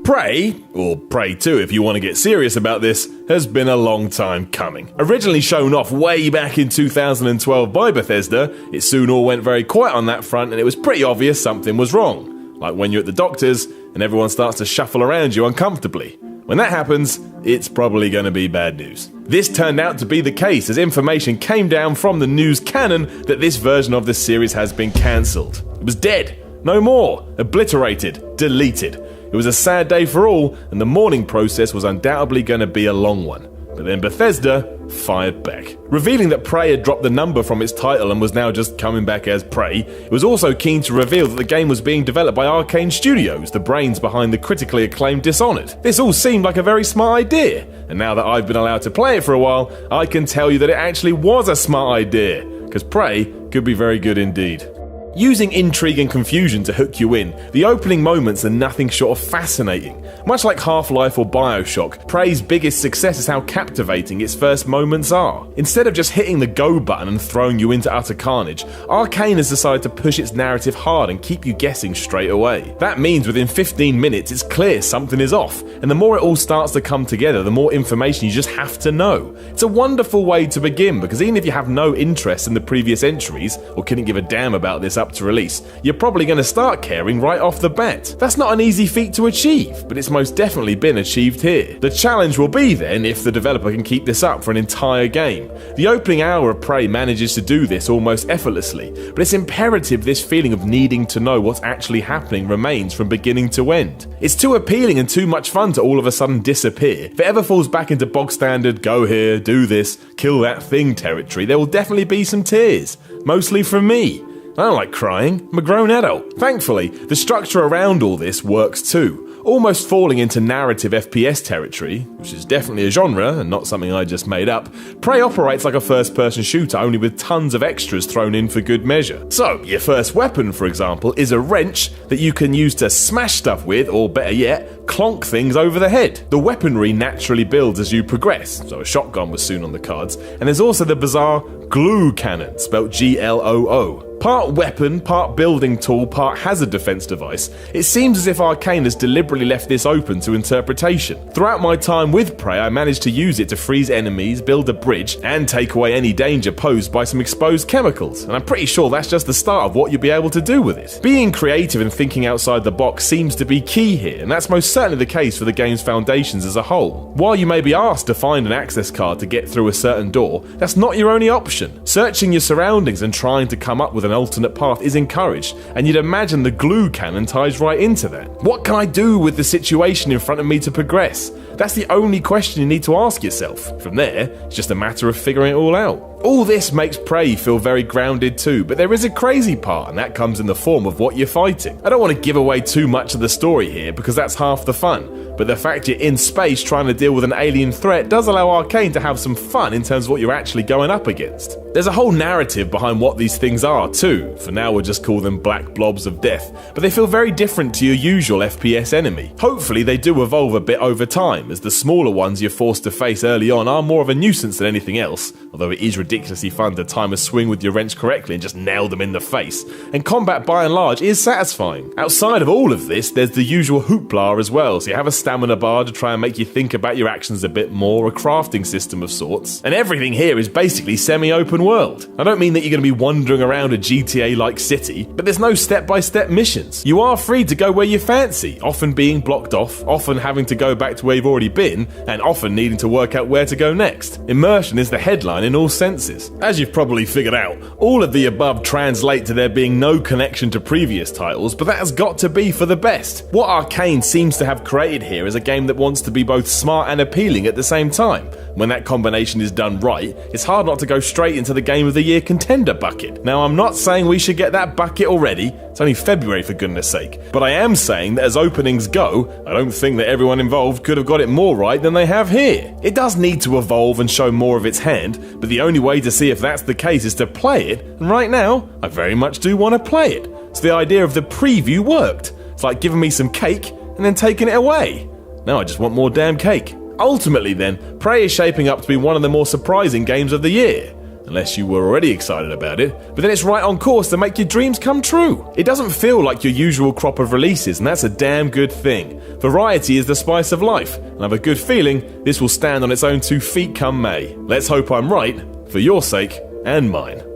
Prey, or Prey 2 if you want to get serious about this, has been a long time coming. Originally shown off way back in 2012 by Bethesda, it soon all went very quiet on that front and it was pretty obvious something was wrong. Like when you're at the doctor's and everyone starts to shuffle around you uncomfortably. When that happens, it's probably going to be bad news. This turned out to be the case as information came down from the news canon that this version of the series has been cancelled. It was dead. No more. Obliterated. Deleted. It was a sad day for all, and the mourning process was undoubtedly going to be a long one. But then Bethesda fired back. Revealing that Prey had dropped the number from its title and was now just coming back as Prey, it was also keen to reveal that the game was being developed by Arcane Studios, the brains behind the critically acclaimed Dishonored. This all seemed like a very smart idea, and now that I've been allowed to play it for a while, I can tell you that it actually was a smart idea, because Prey could be very good indeed. Using intrigue and confusion to hook you in, the opening moments are nothing short of fascinating. Much like Half-Life or Bioshock, Prey's biggest success is how captivating its first moments are. Instead of just hitting the go button and throwing you into utter carnage, Arcane has decided to push its narrative hard and keep you guessing straight away. That means within 15 minutes it's clear something is off, and the more it all starts to come together, the more information you just have to know. It's a wonderful way to begin, because even if you have no interest in the previous entries, or couldn't give a damn about this up to release, you're probably going to start caring right off the bat. That's not an easy feat to achieve, but it's most definitely been achieved here. The challenge will be then if the developer can keep this up for an entire game. The opening hour of Prey manages to do this almost effortlessly, but it's imperative this feeling of needing to know what's actually happening remains from beginning to end. It's too appealing and too much fun to all of a sudden disappear. If it ever falls back into bog standard, go here, do this, kill that thing territory, there will definitely be some tears. Mostly from me. I don't like crying, I'm a grown adult. Thankfully, the structure around all this works too. Almost falling into narrative FPS territory, which is definitely a genre and not something I just made up, Prey operates like a first-person shooter, only with tons of extras thrown in for good measure. So, your first weapon, for example, is a wrench that you can use to smash stuff with, or better yet, clonk things over the head. The weaponry naturally builds as you progress, so a shotgun was soon on the cards, and there's also the bizarre glue cannon, spelt Gloo. Part weapon, part building tool, part hazard defense device, it seems as if Arcane has deliberately left this open to interpretation. Throughout my time with Prey, I managed to use it to freeze enemies, build a bridge, and take away any danger posed by some exposed chemicals, and I'm pretty sure that's just the start of what you'll be able to do with it. Being creative and thinking outside the box seems to be key here, and that's most certainly the case for the game's foundations as a whole. While you may be asked to find an access card to get through a certain door, that's not your only option. Searching your surroundings and trying to come up with an alternate path is encouraged, and you'd imagine the glue cannon ties right into that. What can I do with the situation in front of me to progress? That's the only question you need to ask yourself. From there, it's just a matter of figuring it all out. All this makes Prey feel very grounded too, but there is a crazy part, and that comes in the form of what you're fighting. I don't want to give away too much of the story here, because that's half the fun, but the fact you're in space trying to deal with an alien threat does allow Arcane to have some fun in terms of what you're actually going up against. There's a whole narrative behind what these things are too. For now we'll just call them black blobs of death, but they feel very different to your usual FPS enemy. Hopefully they do evolve a bit over time, as the smaller ones you're forced to face early on are more of a nuisance than anything else, although it is ridiculously fun to time a swing with your wrench correctly and just nail them in the face, and combat by and large is satisfying. Outside of all of this, there's the usual hoopla as well, so you have a stamina bar to try and make you think about your actions a bit more, a crafting system of sorts, and everything here is basically semi-open world. I don't mean that you're going to be wandering around a GTA-like city, but there's no step-by-step missions. You are free to go where you fancy, often being blocked off, often having to go back to where you've already been, and often needing to work out where to go next. Immersion is the headline in all senses. As you've probably figured out, all of the above translate to there being no connection to previous titles, but that has got to be for the best. What Arcane seems to have created here is a game that wants to be both smart and appealing at the same time. When that combination is done right, it's hard not to go straight into the Game of the Year contender bucket. Now, I'm not saying we should get that bucket already, it's only February for goodness sake, but I am saying that as openings go, I don't think that everyone involved could have got it more right than they have here. It does need to evolve and show more of its hand, but the only way to see if that's the case is to play it, and right now, I very much do want to play it. So the idea of the preview worked. It's like giving me some cake and then taking it away. Now I just want more damn cake. Ultimately then, Prey is shaping up to be one of the more surprising games of the year. Unless you were already excited about it, but then it's right on course to make your dreams come true. It doesn't feel like your usual crop of releases, and that's a damn good thing. Variety is the spice of life, and I have a good feeling this will stand on its own 2 feet come May. Let's hope I'm right, for your sake and mine.